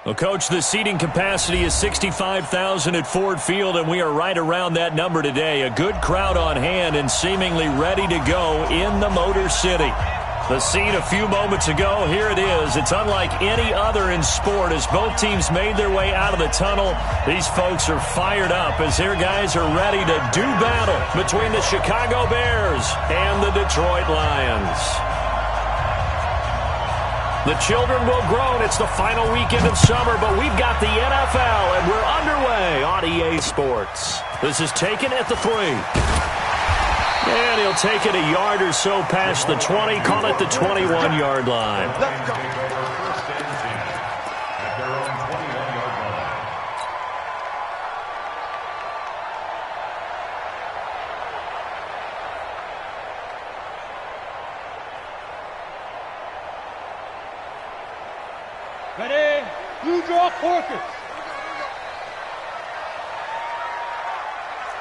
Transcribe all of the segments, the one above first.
Well, Coach, the seating capacity is 65,000 at Ford Field, and we are right around that number today. A good crowd on hand and seemingly ready to go in the Motor City. The scene a few moments ago, here it is. It's unlike any other in sport as both teams made their way out of the tunnel. These folks are fired up as their guys are ready to do battle between the Chicago Bears and the Detroit Lions. The children will groan. It's the final weekend of summer, but we've got the NFL, and we're underway on EA Sports. This is taken at the 3. And he'll take it a yard or so past the 20, call it the 21-yard line. Let's go. First and 10 at their own 21-yard line. Ready? Blue draw Corkers.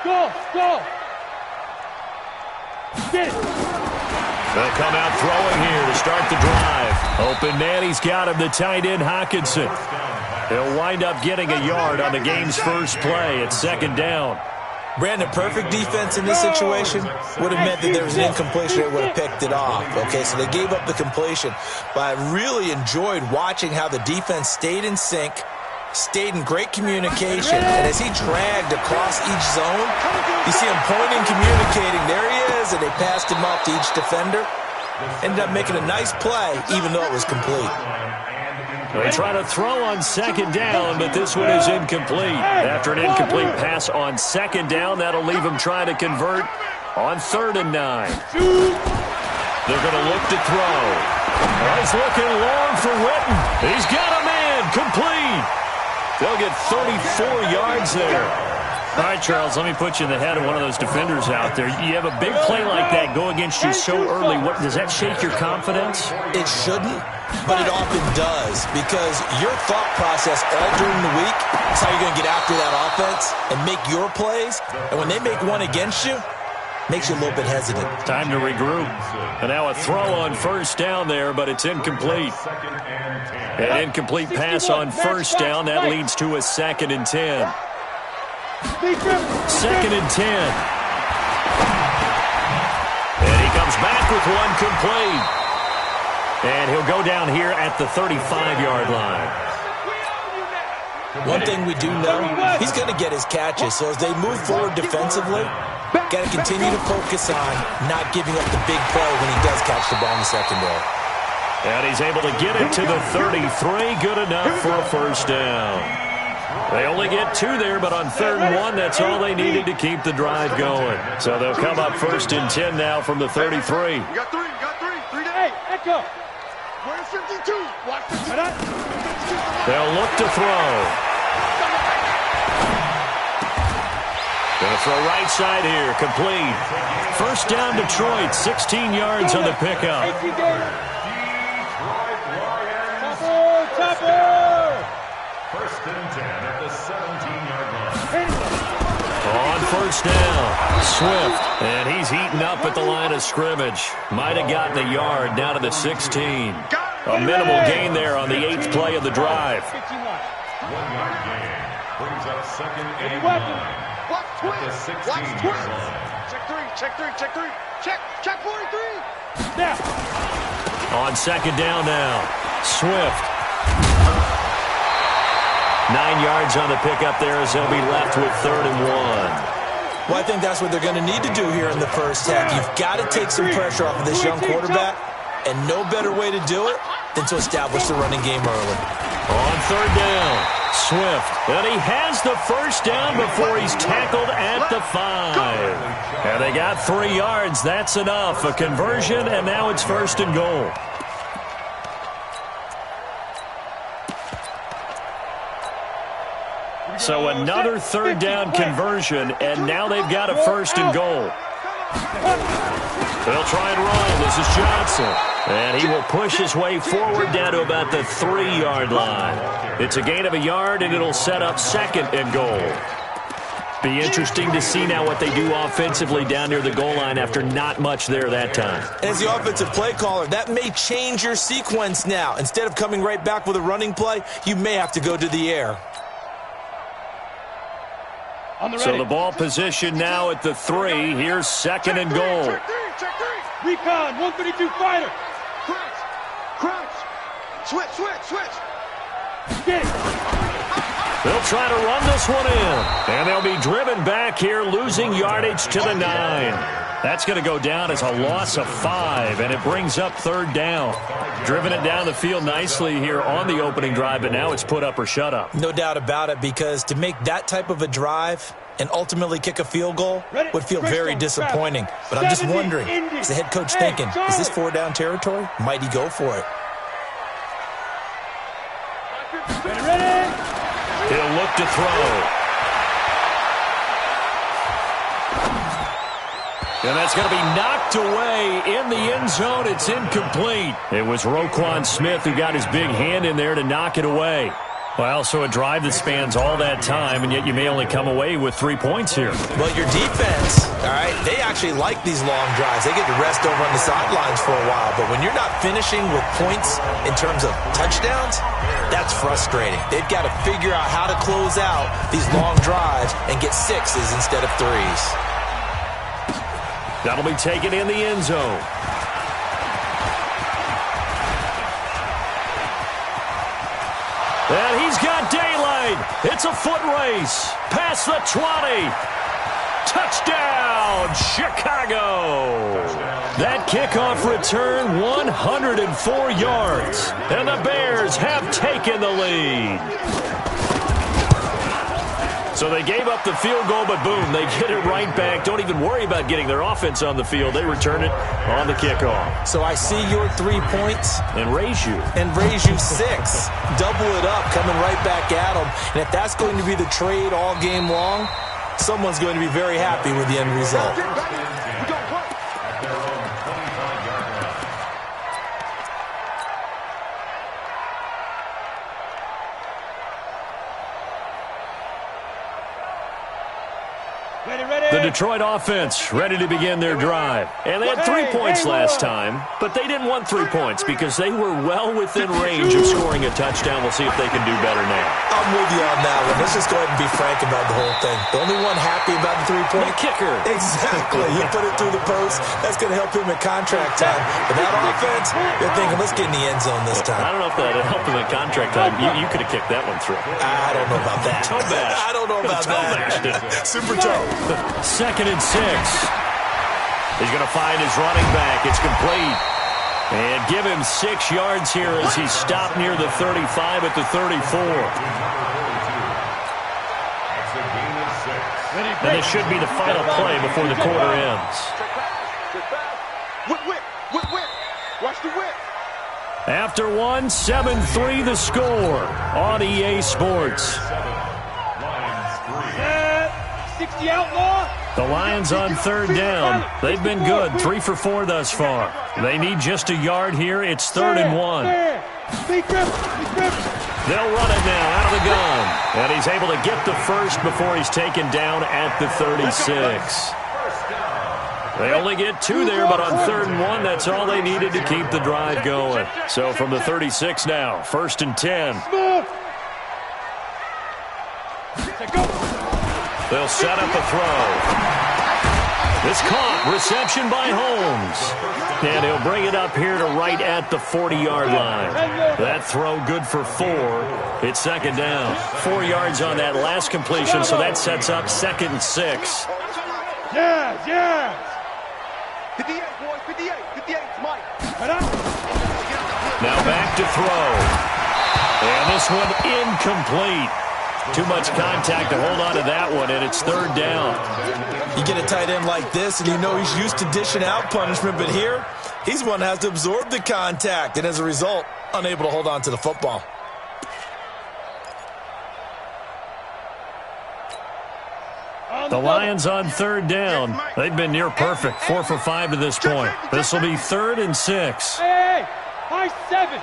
Go. Get it. They'll come out throwing here to start the drive. Open man, he's got him, the tight end Hockenson. He'll wind up getting a yard on the game's first play at second down. Brandon, perfect defense in this situation would have meant that there was an incompletion that would have picked it off. Okay, so they gave up the completion. But I really enjoyed watching how the defense stayed in sync, stayed in great communication, and as he dragged across each zone, you see him pointing, communicating. There he is, and they passed him off to each defender. Ended up making a nice play, even though it was complete. They try to throw on second down, but this one is incomplete. After an incomplete pass on second down, that'll leave him trying to convert on 3rd and 9. They're going to look to throw. He's looking long for Witten. He's got a man, complete. They'll get 34 yards there. All right, Charles, let me put you in the head of one of those defenders out there. You have a big play like that go against you so early. Does that shake your confidence? It shouldn't, but it often does, because your thought process all during the week is how you're going to get after that offense and make your plays. And when they make one against you, makes you a little bit hesitant. Time to regroup. And now a throw on first down there, but it's incomplete. An incomplete pass on first down. That leads to a 2nd and 10. 2nd and 10. And he comes back with one complete. And he'll go down here at the 35-yard line. One thing we do know, he's going to get his catches. So as they move forward defensively, got to continue to focus on not giving up the big play when he does catch the ball in the secondary. And he's able to get it to the 33. Good enough for a first down. They only get 2 there, but on 3rd and 1, that's all they needed to keep the drive going. So they'll come up 1st and 10 now from the 33. You got 3 to 8. Echo. Where's 52? Watch 52. They'll look to throw. Going to throw right side here, complete. First down Detroit, 16 yards on the pickup. First and 10 at the 17-yard line. On first down, Swift, and he's heating up at the line of scrimmage. Might have gotten a yard down to the 16. A minimal gain there on the 8th play of the drive. 1-yard gain brings up 2nd and 9. Watch twist. Check 3. Check 43. Now. On second down now, Swift. 9 yards on the pickup there as they'll be left with 3rd and 1. Well, I think that's what they're going to need to do here in the first half. You've got to take some pressure off of this young quarterback, and no better way to do it than to establish the running game early. On 3rd down, Swift. And he has the first down before he's tackled at the 5. And they got 3 yards. That's enough. A conversion, and now it's 1st and goal. So another 3rd down conversion, and now they've got a 1st and goal. They'll try and run. This is Johnson. And he will push his way forward down to about the 3-yard line. It's a gain of a yard, and it'll set up 2nd and goal. Be interesting to see now what they do offensively down near the goal line after not much there that time. As the offensive play caller, that may change your sequence now. Instead of coming right back with a running play, you may have to go to the air. So the ball position now at the 3. Here's second and goal. Recon, 132 fighter. Crouch. Switch. Get it. They'll try to run this one in. And they'll be driven back here, losing yardage to the 9. That's going to go down as a loss of 5, and it brings up third down. Driven it down the field nicely here on the opening drive, but now it's put up or shut up. No doubt about it, because to make that type of a drive and ultimately kick a field goal would feel very disappointing. But I'm just wondering, is the head coach thinking, is this 4-down territory? Might he go for it? Ready? He'll look to throw. And that's going to be knocked away in the end zone. It's incomplete. It was Roquan Smith who got his big hand in there to knock it away. Well, so a drive that spans all that time, and yet you may only come away with 3 points here. Well, your defense, all right, they actually like these long drives. They get to rest over on the sidelines for a while. But when you're not finishing with points in terms of touchdowns, that's frustrating. They've got to figure out how to close out these long drives and get 6s instead of 3s. That'll be taken in the end zone. And he's got daylight. It's a foot race. Past the 20. Touchdown, Chicago. That kickoff return, 104 yards. And the Bears have taken the lead. So they gave up the field goal, but boom, they get it right back. Don't even worry about getting their offense on the field. They return it on the kickoff. So I see your 3 points. And raise you. 6. Double it up, coming right back at them. And if that's going to be the trade all game long, someone's going to be very happy with the end result. The Detroit offense ready to begin their drive. And they had 3 points last time, but they didn't want 3 points because they were well within range of scoring a touchdown. We'll see if they can do better now. I'm with you on that one. Let's just go ahead and be frank about the whole thing. The only one happy about the 3-point kicker. Exactly. You put it through the post. That's going to help him at contract time. But that offense, they're thinking, let's get in the end zone this time. I don't know if that helped him at contract time. You could have kicked that one through. I don't know about that. Toe bash. I don't know about that. Super toe. Second and 6. He's going to find his running back. It's complete. And give him 6 yards here as he stopped near the 35 at the 34. And this should be the final play before the quarter ends. Watch the whip. After 7-3 the score on EA Sports. 60 outlaw. The Lions on third down. They've been good, 3 for 4 thus far. They need just a yard here. It's 3rd and 1. They'll run it now out of the gun. And he's able to get the first before he's taken down at the 36. They only get 2 there, but on 3rd and 1, that's all they needed to keep the drive going. So from the 36 now, 1st and 10. They'll set up a throw. It's caught. Reception by Holmes. And he'll bring it up here to right at the 40-yard line. That throw good for 4. It's 2nd down. 4 yards on that last completion, so that sets up 2nd and 6. Yeah. 58, boys. 58. 58, Mike. Now back to throw. And this one incomplete. Too much contact to hold on to that one, and it's 3rd down. You get a tight end like this, and you know he's used to dishing out punishment, but here, he's one that has to absorb the contact, and as a result, unable to hold on to the football. The Lions on 3rd down. They've been near perfect, 4 for 5 to this point. This will be 3rd and 6. Hey, high 7.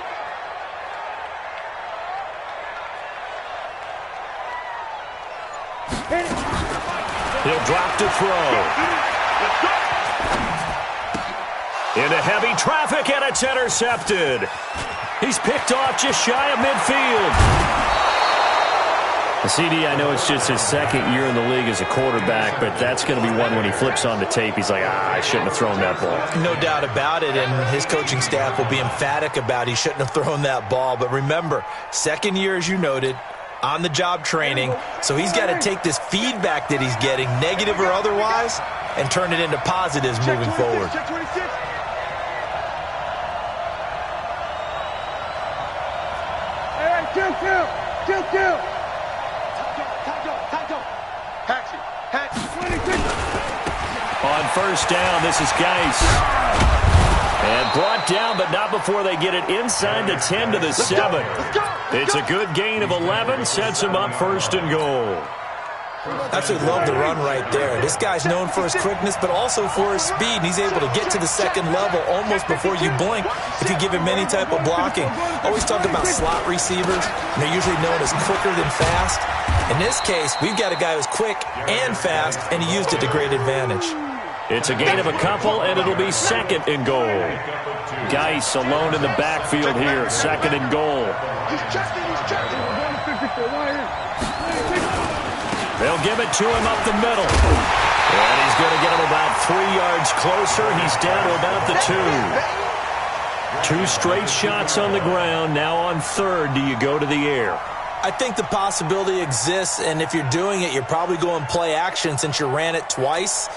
He'll drop to throw. Into heavy traffic, and it's intercepted. He's picked off just shy of midfield. CD, I know it's just his second year in the league as a quarterback, but that's going to be one when he flips on the tape. He's like, I shouldn't have thrown that ball. No doubt about it, and his coaching staff will be emphatic about he shouldn't have thrown that ball. But remember, second year, as you noted, on-the-job training, so he's got to take this feedback that he's getting, negative or otherwise, and turn it into positives moving forward. Check 26. Hey, kill. On first down, this is Gage. And brought down, but not before they get it inside the 10 to the 7. It's a good gain of 11, sets him up first and goal. Absolutely love the run right there. This guy's known for his quickness, but also for his speed. He's able to get to the second level almost before you blink if you give him any type of blocking. Always talk about slot receivers, and they're usually known as quicker than fast. In this case, we've got a guy who's quick and fast, and he used it to great advantage. It's a gain of a couple, and it'll be second and goal. Gage alone in the backfield here, second and goal. They'll give it to him up the middle. And he's going to get him about 3 yards closer. He's down to about the 2. 2 straight shots on the ground. Now on third, do you go to the air? I think the possibility exists, and if you're doing it, you're probably going play action since you ran it twice.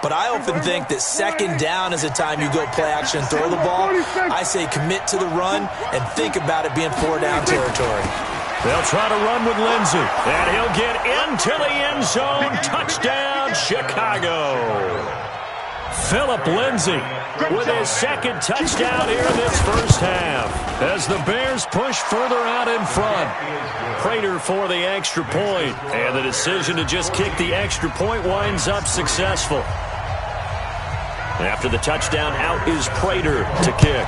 But I often think that second down is the time you go play action and throw the ball. I say commit to the run and think about it being 4-down territory. They'll try to run with Lindsey, and he'll get into the end zone. Touchdown, Chicago. Phillip Lindsay with his second touchdown here in this first half as the Bears push further out in front. Prater for the extra point, and the decision to just kick the extra point winds up successful. After the touchdown, out is Prater to kick.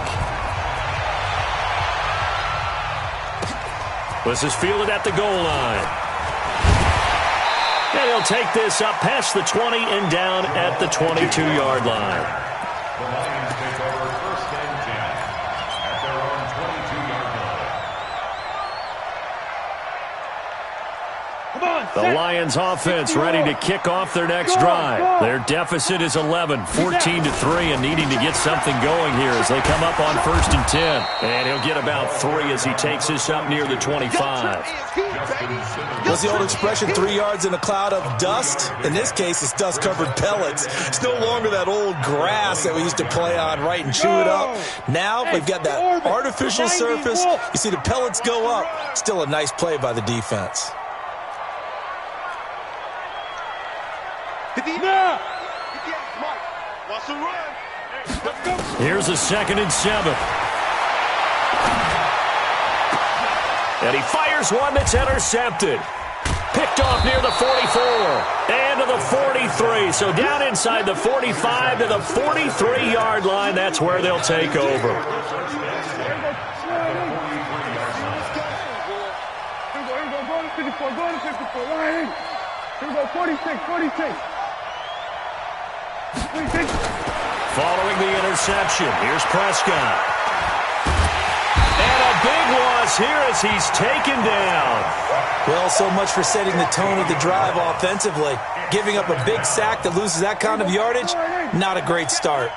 This is fielded at the goal line. And he'll take this up past the 20 and down at the 22-yard line. The Lions take over first and 10 at their own 22-yard line. The Lions offense ready to kick off their next drive. Their deficit is 11, 14-3, and needing to get something going here as they come up on first and 10. And he'll get about 3 as he takes this up near the 25. What's the old expression, 3 yards in a cloud of dust? In this case, it's dust-covered pellets. It's no longer that old grass that we used to play on, right, and chew it up. Now we've got that artificial surface. You see the pellets go up. Still a nice play by the defense. Here's a 2nd and 7. And he fires one that's intercepted. Picked off near the 44 and to the 43. So down inside the 45 to the 43-yard line. That's where they'll take over. Here we go, 46. Following the interception, here's Prescott. And a big loss here as he's taken down. Well, so much for setting the tone of the drive offensively. Giving up a big sack that loses that kind of yardage, not a great start.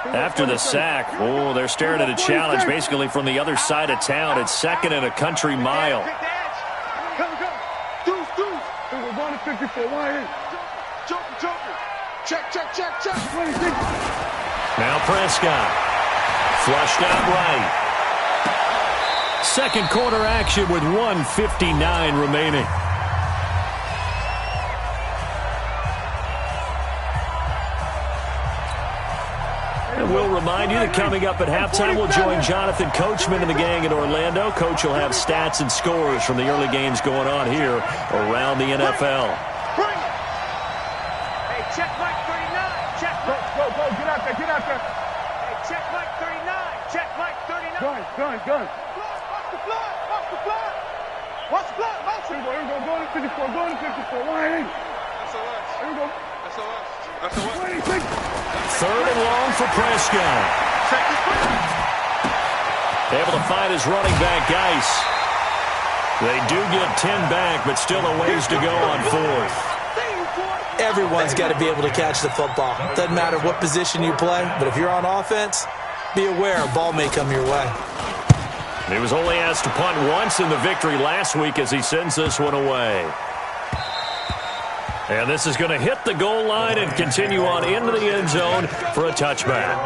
After the sack, they're staring at a challenge basically from the other side of town. It's 2nd and a country mile. We're going to 54. Check. Now Prescott. Flushed out right. Second quarter action with 1:59 remaining. And we'll remind you that coming up at halftime, we'll join Jonathan Coachman and the gang in Orlando. Coach will have stats and scores from the early games going on here around the NFL. Hey, check Mike 39. Check Mike. Go. Get out there. Hey, check Mike 39. Check Mike 39. Gun. Watch the blood. Here we go. Go to 54. Why? Here we go. Third and long for Prescott. Able to find his running back, Gage. They do get 10 back, but still a ways to go on fourth. Everyone's got to be able to catch the football. Doesn't matter what position you play, but if you're on offense, be aware a ball may come your way. He was only asked to punt once in the victory last week as he sends this one away. And this is going to hit the goal line and continue on into the end zone for a touchback.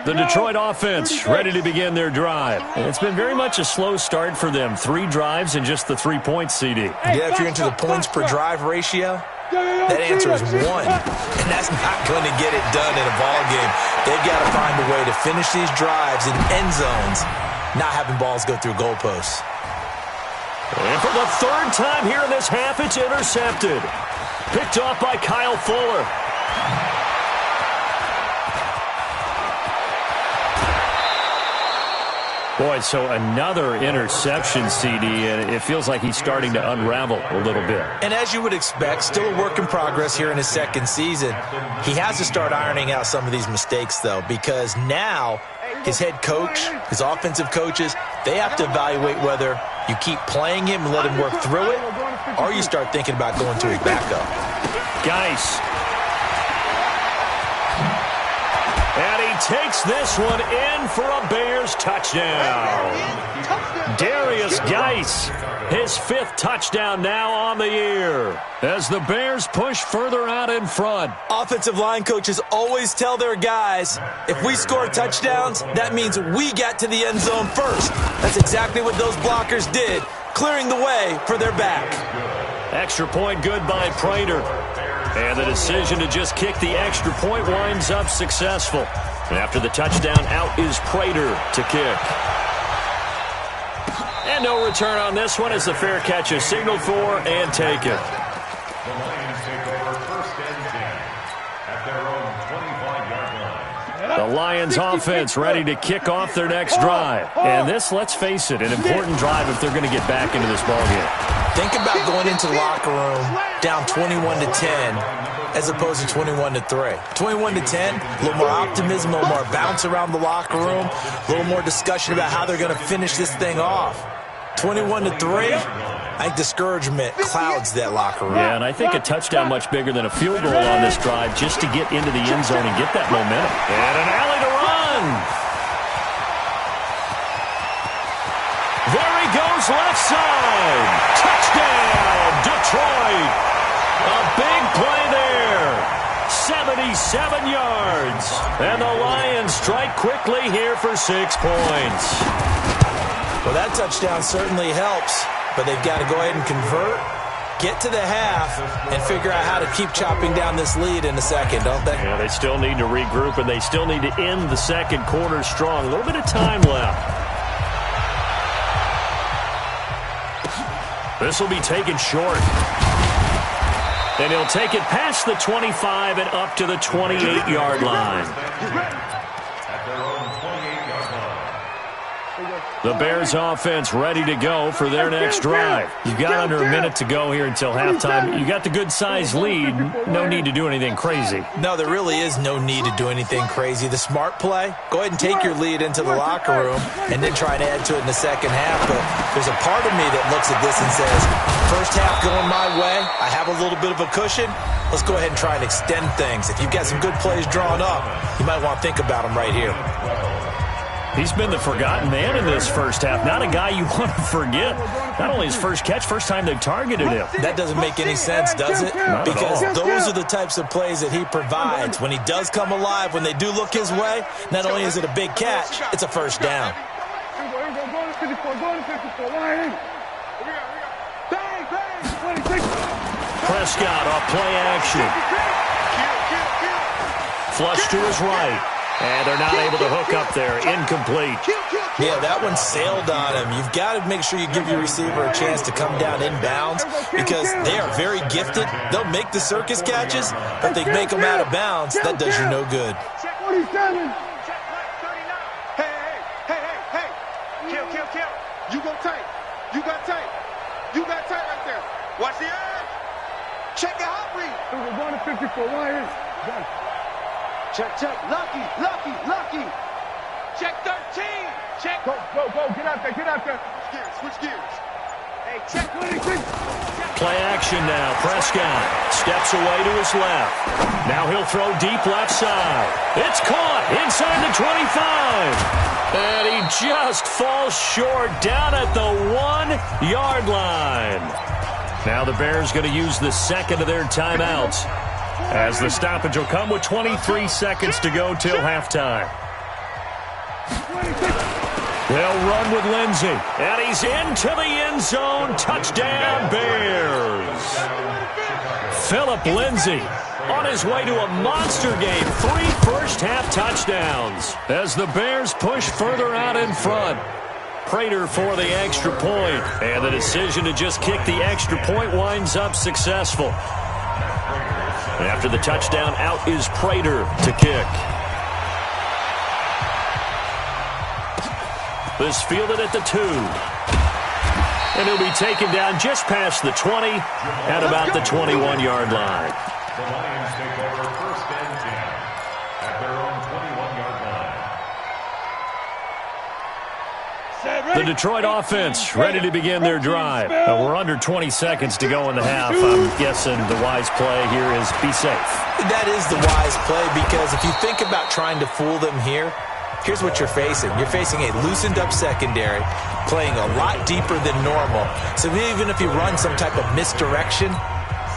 The Detroit offense ready to begin their drive. And it's been very much a slow start for them. 3 drives and just the 3 points, CD. Yeah, if you're into the points per drive ratio, that answer is 1. And that's not going to get it done in a ball game. They've got to find a way to finish these drives in end zones, not having balls go through goalposts. And for the 3rd time here in this half, it's intercepted. Picked off by Kyle Fuller. Boy, so another interception, CD, and it feels like he's starting to unravel a little bit. And as you would expect, still a work in progress here in his 2nd season. He has to start ironing out some of these mistakes, though, because now his head coach, his offensive coaches, they have to evaluate whether you keep playing him and let him work through it, or you start thinking about going to his backup. Gage. And he takes this one in for a Bears touchdown. Darius Gage, his 5th touchdown now on the year as the Bears push further out in front. Offensive line coaches always tell their guys, if we score touchdowns, that means we get to the end zone first. That's exactly what those blockers did, clearing the way for their back. Extra point good by Prater. And the decision to just kick the extra point winds up successful. And after the touchdown, out is Prater to kick. And no return on this one as the fair catch is signaled for and taken. The Lions take over 1st and 10 at their own 25-yard line. The Lions offense ready to kick off their next drive. And this, let's face it, an important drive if they're going to get back into this ballgame. Think about going into the locker room down 21-10 as opposed to 21-3. 21-10, a little more optimism, a little more bounce around the locker room, a little more discussion about how they're going to finish this thing off. 21-3, I think discouragement clouds that locker room. Yeah, and I think a touchdown much bigger than a field goal on this drive just to get into the end zone and get that momentum. And an alley to run. There he goes, left side. Touchdown, Detroit. A big play there. 77 yards. And the Lions strike quickly here for 6 points. Well, that touchdown certainly helps, but they've got to go ahead and convert, get to the half, and figure out how to keep chopping down this lead in the second, don't they? Yeah, they still need to regroup, and they still need to end the second quarter strong. A little bit of time left. This will be taken short. And he'll take it past the 25 and up to the 28-yard line. At their own 28-yard line. The Bears offense ready to go for their next drive. You've got under a minute to go here until halftime. You got the good-sized lead. No need to do anything crazy. No, there really is no need to do anything crazy. The smart play, go ahead and take your lead into the locker room and then try and add to it in the second half. But there's a part of me that looks at this and says, first half going my way, I have a little bit of a cushion. Let's go ahead and try and extend things. If you've got some good plays drawn up, you might want to think about them right here. He's been the forgotten man in this first half. Not a guy you want to forget. Not only his first catch, first time they've targeted him. That doesn't make any sense, does it? Because those are the types of plays that he provides. When he does come alive, when they do look his way, not only is it a big catch, it's a first down. Prescott off play action. Flush to his right. And they're not able to hook up there. Incomplete. Yeah, that one sailed on him. You've got to make sure you give your receiver a chance to come down inbounds because they are very gifted. They'll make the circus catches, but they make them out of bounds. That does you no good. You go tight. You got tight. You got tight right there. Watch the edge. Check the hot read. We're going to 54. Why is? Check. Lucky. Check 13. Check. Go. Get out there. Switch gears. Hey, check 26. Play action now. Prescott steps away to his left. Now he'll throw deep left side. It's caught inside the 25. And he just falls short down at the 1-yard line. Now the Bears going to use the second of their timeouts, as the stoppage will come with 23 seconds to go till halftime. They'll run with Lindsey, and he's into the end zone. Touchdown, Bears. Phillip Lindsey on his way to a monster game. 3 first-half touchdowns as the Bears push further out in front. Prater for the extra point, and the decision to just kick the extra point winds up successful. After the touchdown, out is Prater to kick. This fielded at the 2. And he'll be taken down just past the 20 at about the 21-yard line. The Lions take over first and 10 at their own 21-yard line. The Detroit offense ready to begin their drive. We're under 20 seconds to go in the half. I'm guessing the wise play here is be safe. That is the wise play, because if you think about trying to fool them here, here's what you're facing. You're facing a loosened-up secondary, playing a lot deeper than normal. So even if you run some type of misdirection,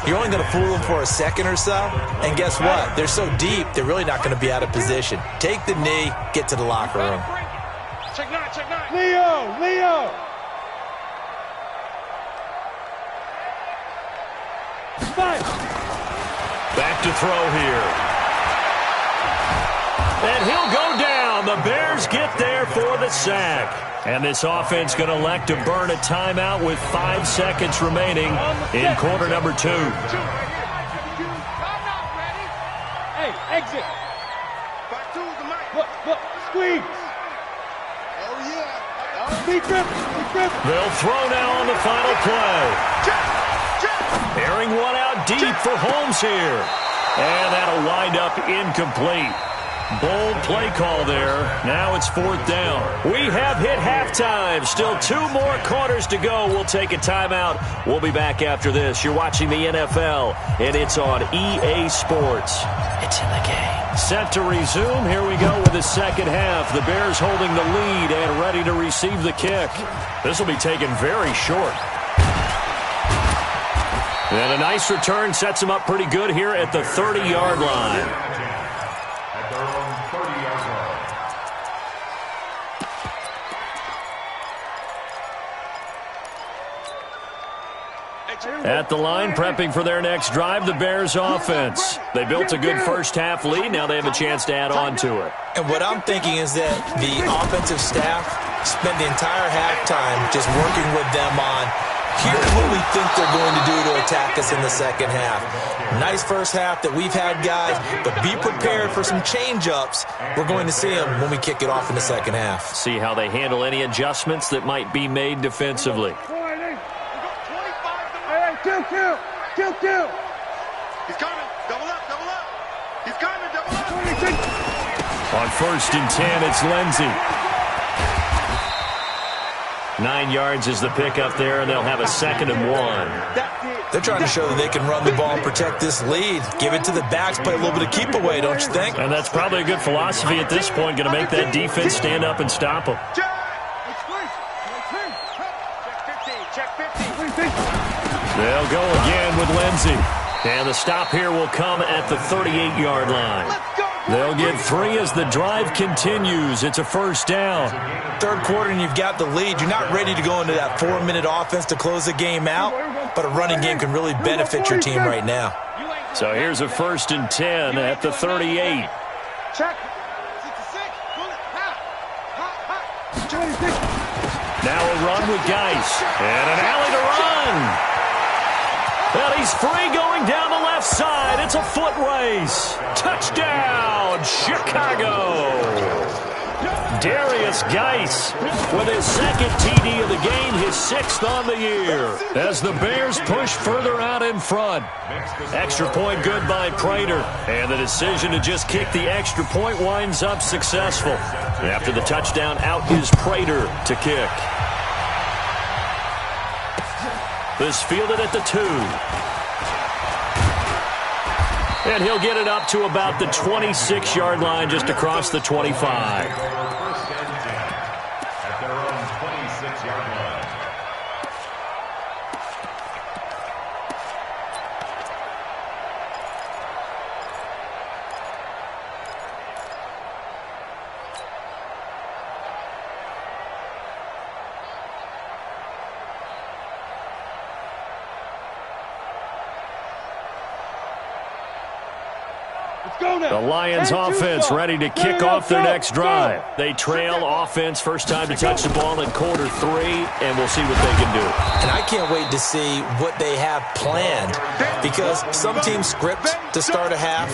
you're only going to fool them for a second or so. And guess what? They're so deep, they're really not going to be out of position. Take the knee, get to the locker room. Check 9. Leo. Back to throw here. And he'll go down. The Bears get there for the sack. And this offense going to elect to burn a timeout with 5 seconds remaining in quarter number 2. Hey, exit. Back to the mic. Look, squeeze. Oh, yeah. Deep grip. They'll throw now on the final play. Airing one out deep for Holmes here. And that'll wind up incomplete. Bold play call there. Now it's 4th down. We have hit halftime. Still 2 more quarters to go. We'll take a timeout. We'll be back after this. You're watching the NFL, and it's on EA Sports. It's in the game. Set to resume. Here we go with the second half. The Bears holding the lead and ready to receive the kick. This will be taken very short. And a nice return sets them up pretty good here at the 30-yard line. At their own 30-yard line. At the line, prepping for their next drive, the Bears offense. They built a good first-half lead. Now they have a chance to add on to it. And what I'm thinking is that the offensive staff spent the entire halftime just working with them on, here's what we think they're going to do to attack us in the second half. Nice first half that we've had, guys, but be prepared for some change-ups. We're going to see them when we kick it off in the second half. See how they handle any adjustments that might be made defensively. Hey, kill. He's coming. Double up. He's coming. Double up. 26. On 1st and 10, it's Lindsey. 9 yards is the pickup there, and they'll have a 2nd and 1. They're trying to show that they can run the ball and protect this lead. Give it to the backs, play a little bit of keep away, don't you think? And that's probably a good philosophy at this point, going to make that defense stand up and stop them. Check 15. They'll go again with Lindsey. And the stop here will come at the 38-yard line. They'll get 3 as the drive continues. It's a 1st down. Third quarter and you've got the lead. You're not ready to go into that 4-minute offense to close the game out, but a running game can really benefit your team right now. So here's a 1st and 10 at the 38. Check. Now a run with Gage. And an alley to run. And he's free going down the left side. It's a foot race. Touchdown, Chicago. Darius Gage with his second TD of the game, his 6th on the year, as the Bears push further out in front. Extra point good by Prater, and the decision to just kick the extra point winds up successful. After the touchdown, out is Prater to kick. This fielded at the 2. And he'll get it up to about the 26-yard line, just across the 25. The Lions offense ready to kick off their next drive. They trail offense, first time to touch the ball in quarter 3, and we'll see what they can do. And I can't wait to see what they have planned, because some teams script to start a half.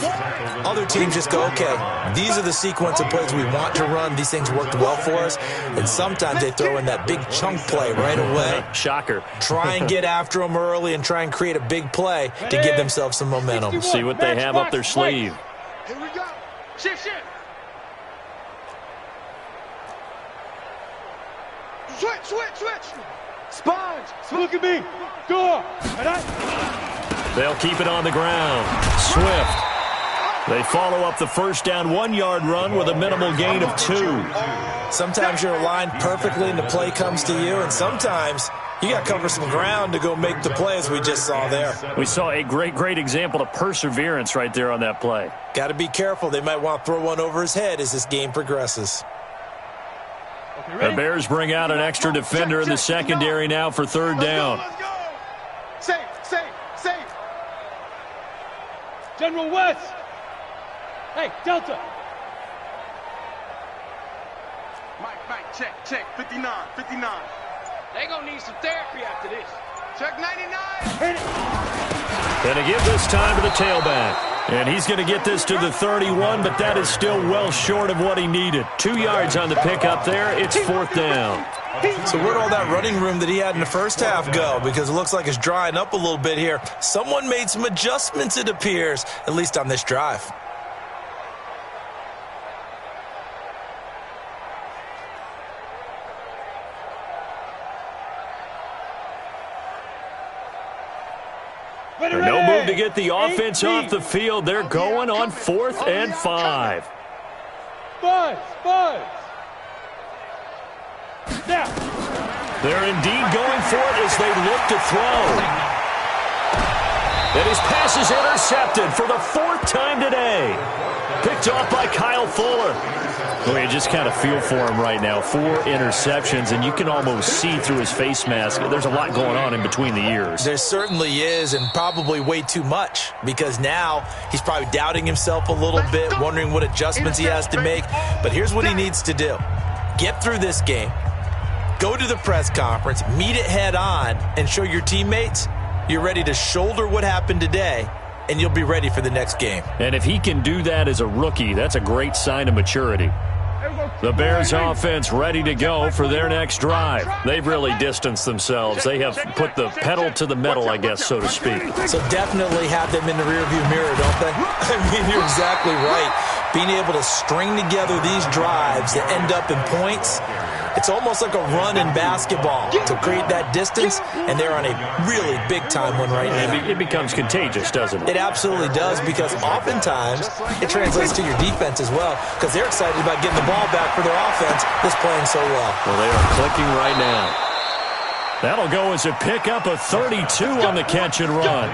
Other teams just go, okay, these are the sequence of plays we want to run. These things worked well for us. And sometimes they throw in that big chunk play right away. Shocker. Try and get after them early and try and create a big play to give themselves some momentum. See what they have up their sleeve. Here we go. Shift. Switch. Sponge. Look at me. Go. They'll keep it on the ground. Swift. They follow up the first down 1-yard run with a minimal gain of 2. Sometimes you're aligned perfectly and the play comes to you, and sometimes you got to cover some ground to go make the play, as we just saw there. We saw a great example of perseverance right there on that play. Got to be careful. They might want to throw one over his head as this game progresses. The Bears bring out an extra defender in the secondary now for 3rd down. Let's go. Safe. General West. Hey, Delta. Mike, check. 59. They gonna need some therapy after this. Check 99. Going to give this time to the tailback. And he's going to get this to the 31, but that is still well short of what he needed. 2 yards on the pickup there. It's 4th down. So where'd all that running room that he had in the first half go? Because it looks like it's drying up a little bit here. Someone made some adjustments, it appears, at least on this drive. No move to get the offense off the field. They're going on 4th and 5. Buzz. Now. They're indeed going for it as they look to throw. And his pass is intercepted for the 4th time today. Picked off by Kyle Fuller. Well, you just kind of feel for him right now. 4 interceptions, and you can almost see through his face mask. There's a lot going on in between the ears. There certainly is, and probably way too much, because now he's probably doubting himself a little bit, wondering what adjustments he has to make. But here's what he needs to do. Get through this game. Go to the press conference, meet it head on, and show your teammates you're ready to shoulder what happened today, and you'll be ready for the next game. And if he can do that as a rookie, that's a great sign of maturity. The Bears offense ready to go for their next drive. They've really distanced themselves. They have put the pedal to the metal, I guess, so to speak. So definitely have them in the rearview mirror, don't they? I mean, you're exactly right. Being able to string together these drives that end up in points, it's almost like a run in basketball to create that distance, and they're on a really big-time one right now. It becomes contagious, doesn't it? It absolutely does, because oftentimes it translates to your defense as well, because they're excited about getting the ball back for their offense that's playing so well. Well, they are clicking right now. That'll go as a pickup of 32 on the catch and run.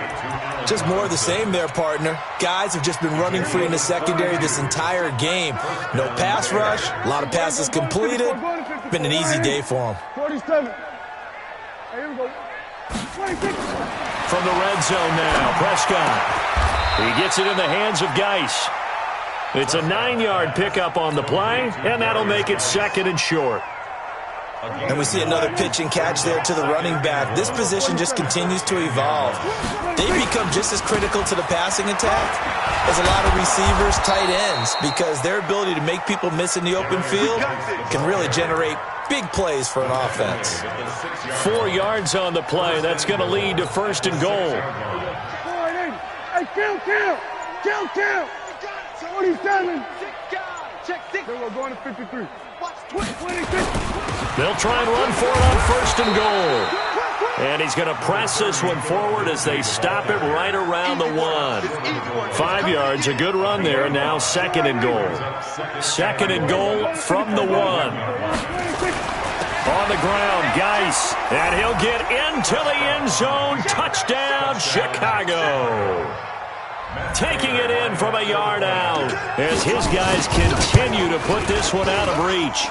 Just more of the same there, partner. Guys have just been running free in the secondary this entire game. No pass rush, a lot of passes completed. Been an easy day for them. 47. Here we go. 26. From the red zone now, Prescott. He gets it in the hands of Gage. It's a 9-yard pickup on the play, and that'll make it 2nd and short. And we see another pitch and catch there to the running back. This position just continues to evolve. They become just as critical to the passing attack as a lot of receivers, tight ends, because their ability to make people miss in the open field can really generate big plays for an offense. 4 yards on the play. That's going to lead to 1st and goal. Hey, kill. 27. Check 6. We're going to 53. Watch 26. They'll try and run for it on 1st and goal. And he's going to press this one forward as they stop it right around the 1. 5 yards, a good run there. Now 2nd and goal. 2nd and goal from the 1. On the ground, Gage, and he'll get into the end zone. Touchdown, Chicago. Taking it in from a yard out as his guys continue to put this one out of reach.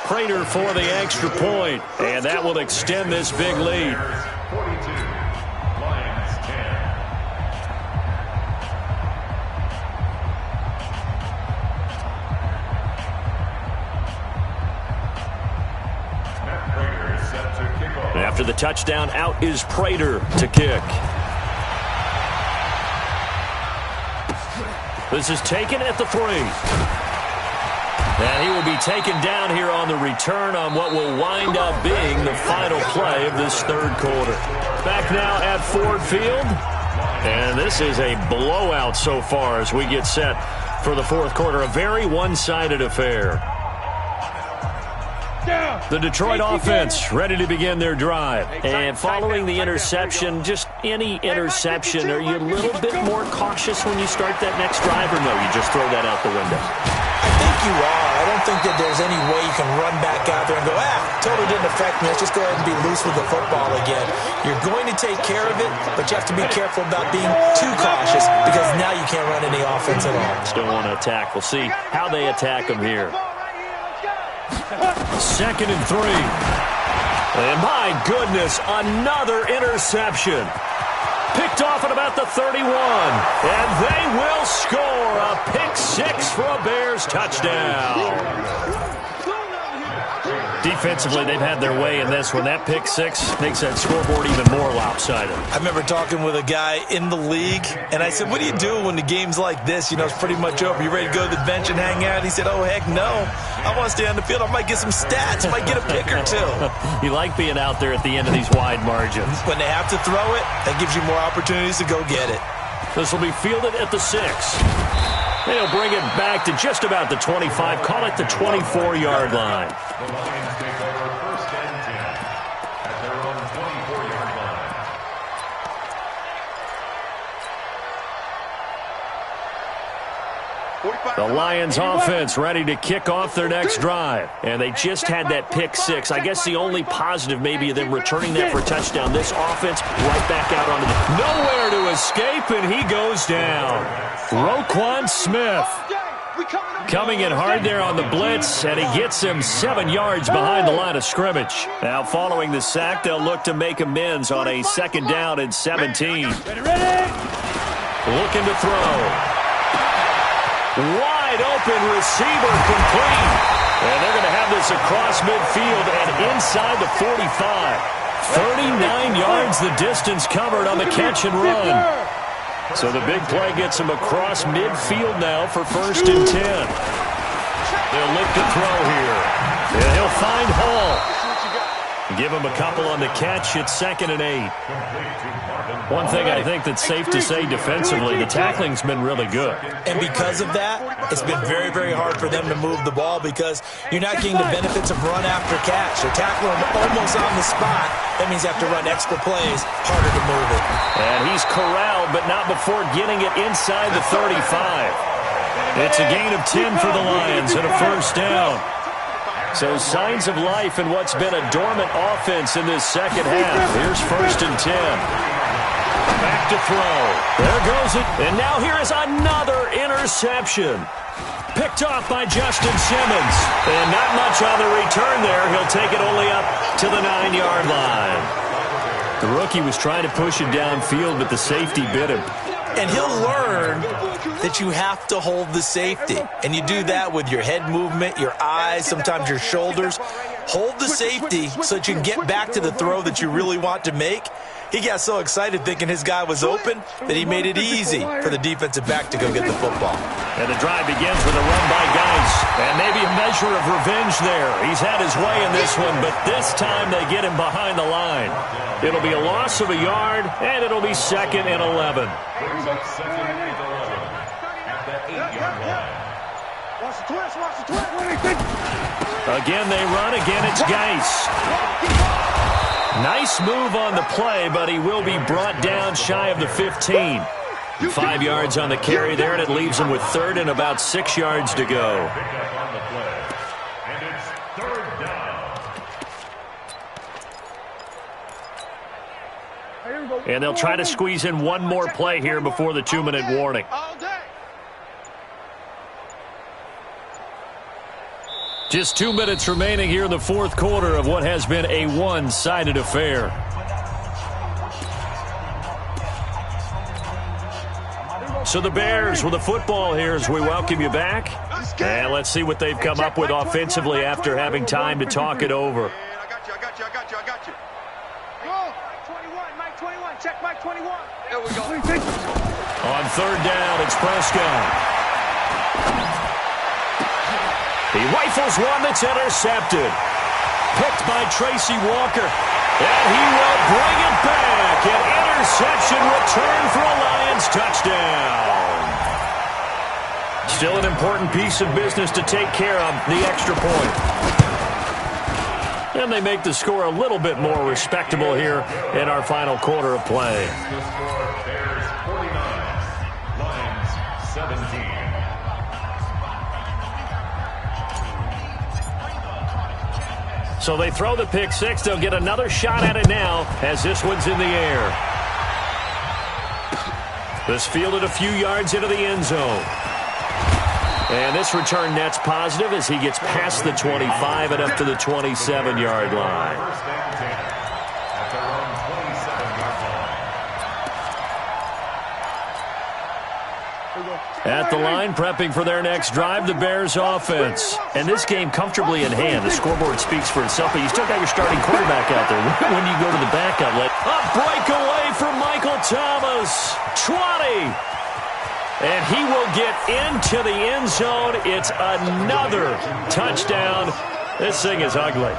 Prater for the extra point, and that will extend this big lead. 42, Lions 10. Matt Prater is set to kick off. After the touchdown, out is Prater to kick. This is taken at the 3. And he will be taken down here on the return on what will wind up being the final play of this 3rd quarter. Back now at Ford Field. And this is a blowout so far as we get set for the 4th quarter. A very one-sided affair. The Detroit offense ready to begin their drive. And following the interception, just any interception, are you a little bit more cautious when you start that next drive, or no, you just throw that out the window? I think you are. I don't think that there's any way you can run back out there and go, totally didn't affect me. Let's just go ahead and be loose with the football again. You're going to take care of it, but you have to be careful about being too cautious because now you can't run any offense at all. Still want to attack. We'll see how they attack them here. 2nd and 3. And my goodness, another interception. Picked off at about the 31. And they will score a pick 6 for a Bears touchdown. Defensively, they've had their way in this one. That pick 6 makes that scoreboard even more lopsided. I remember talking with a guy in the league, and I said, what do you do when the game's like this? You know, it's pretty much over. You ready to go to the bench and hang out? He said, oh, heck no. I want to stay on the field. I might get some stats. I might get a pick or 2. You like being out there at the end of these wide margins. When they have to throw it, that gives you more opportunities to go get it. This will be fielded at the 6. They'll bring it back to just about the 25. Call it the 24-yard line. The Lions take over 1st and 10 at their own 24-yard line. The Lions offense ready to kick off their next drive. And they just had that pick 6. I guess the only positive maybe of them returning that for a touchdown. This offense right back out onto the... Nowhere to escape, and he goes down. Roquan Smith coming in hard there on the blitz, and he gets him 7 yards behind the line of scrimmage. Now following the sack, they'll look to make amends on a 2nd down and 17. Looking to throw. Wide open receiver complete. And they're going to have this across midfield and inside the 45. 39 yards the distance covered on the catch and run. So the big play gets him across midfield now for 1st and 10. They'll look to throw here. And he'll find Hall. Give him a couple on the catch. It's 2nd and 8. One thing I think that's safe to say defensively, the tackling's been really good. And because of that, it's been very, very hard for them to move the ball because you're not getting the benefits of run after catch. They're tackling them almost on the spot. That means you have to run extra plays, harder to move it. And he's corralled, but not before getting it inside the 35. It's a gain of 10 for the Lions and a 1st down. So signs of life in what's been a dormant offense in this 2nd half. Here's 1st and 10. Back to throw. There goes it. And now here is another interception. Picked off by Justin Simmons. And not much on the return there. He'll take it only up to the 9-yard line. The rookie was trying to push it downfield, but the safety bit him. And he'll learn that you have to hold the safety. And you do that with your head movement, your eyes, sometimes your shoulders. hold the safety so that you can get back to the throw that you really want to make. He got so excited thinking his guy was open that he made it easy for the defensive back to go get the football. And the drive begins with a run by Gage. And maybe a measure of revenge there. He's had his way in this one, but this time they get him behind the line. It'll be a loss of a yard, and it'll be 2nd and 11. Brings up 2nd and 11 at the 8-yard line. Watch the twist, watch the twist. Again they run, again it's Gage. Nice move on the play, but he will be brought down shy of the 15. 5 yards on the carry there, and it leaves him with 3rd and about 6 yards to go. Pick up on the play. And it's 3rd down. And they'll try to squeeze in one more play here before the 2-minute warning. All day. Just 2 minutes remaining here in the 4th quarter of what has been a one-sided affair. So the Bears with the football here as we welcome you back. And let's see what they've come up with offensively after having time to talk it over. I got you. Go. Mike 21, Mike 21, check Mike 21. There we go. On 3rd down, it's Prescott. He rifles one that's intercepted. Picked by Tracy Walker. And he will bring it back. An interception return for a Lions touchdown. Still an important piece of business to take care of, the extra point. And they make the score a little bit more respectable here in our final quarter of play. The score, Bears 49, Lions 17. So they throw the pick six. They'll get another shot at it now as this one's in the air. This fielded a few yards into the end zone. And this return net's positive as he gets past the 25 and up to the 27-yard line. First and 10 at their own 27-yard line. At the line, prepping for their next drive, the Bears offense. And this game comfortably in hand. The scoreboard speaks for itself, but you still got your starting quarterback out there. When you go to the backup, a breakaway from Michael Thomas. 20. And he will get into the end zone. It's another touchdown. This thing is ugly.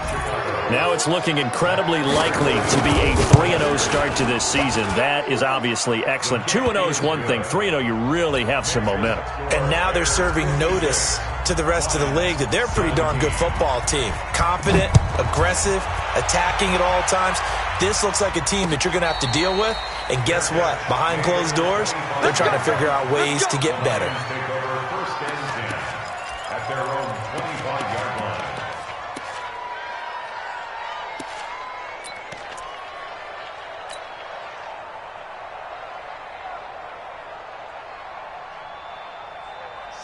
Now it's looking incredibly likely to be a 3-0 start to this season. That is obviously excellent. 2-0 is one thing. 3-0, you really have some momentum. And now they're serving notice to the rest of the league that they're a pretty darn good football team. Confident, aggressive, attacking at all times. This looks like a team that you're going to have to deal with. And guess what? Behind closed doors, they're trying to figure out ways to get better. Take over first and 10 at their own 25-yard line.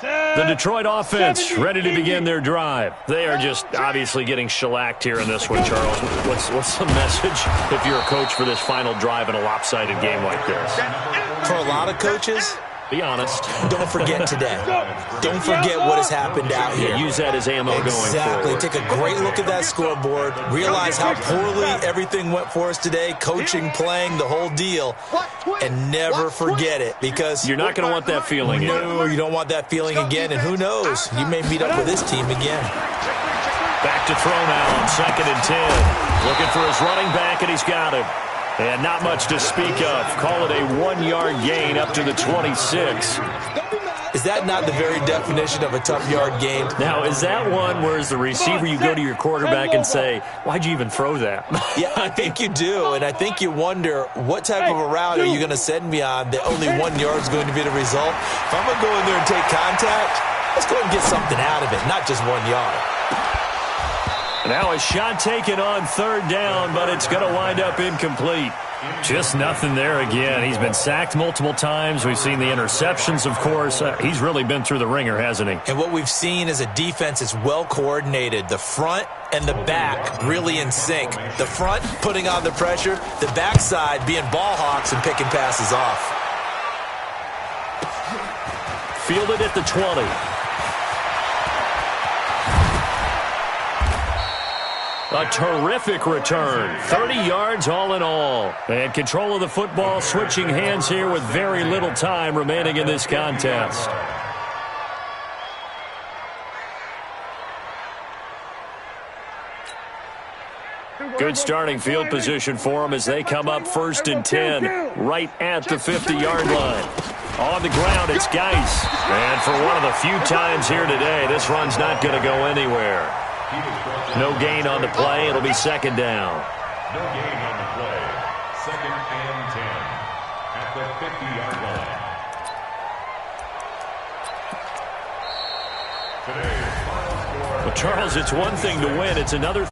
The Detroit offense ready to begin their drive. They are just obviously getting shellacked here in this one, Charles. What's the message if you're a coach for this final drive in a lopsided game like this? For a lot of coaches, Be honest. don't forget today. Don't forget what has happened out here. Use that as ammo going Exactly. forward. Take a great look at that scoreboard. Realize how poorly everything went for us today. Coaching, playing, the whole deal. And never forget it, because You're not going to want that feeling. no, you don't want that feeling again. And who knows? You may meet up with this team again. Back to throw now on 2nd and 10. Looking for his running back, and he's got him. And not much to speak of. Call it a 1-yard gain up to the 26. Is that not the very definition of a tough yard gain? Now, is that one where as the receiver you go to your quarterback and say, why'd you even throw that? Yeah, I think you do, and I think you wonder what type of a route are you going to send me on that only 1 yard is going to be the result. If I'm going to go in there and take contact, let's go and get something out of it, not just 1 yard. Now a shot taken on 3rd down, but it's going to wind up incomplete. Just nothing there again. He's been sacked multiple times. We've seen the interceptions, of course. He's really been through the ringer, hasn't he? And what we've seen is a defense that's well coordinated. The front and the back really in sync. The front putting on the pressure, the backside being ball hawks and picking passes off. Fielded at the 20. A terrific return. 30 yards all in all. And control of the football switching hands here with very little time remaining in this contest. Good starting field position for them as they come up 1st and 10 right at the 50-yard line. On the ground, it's Gage. And for one of the few times here today, this run's not going to go anywhere. No gain on the play. It'll be 2nd down. No gain on the play. 2nd and 10 at the 50-yard line. Today's final score. Well, Charles, it's one thing to win. It's another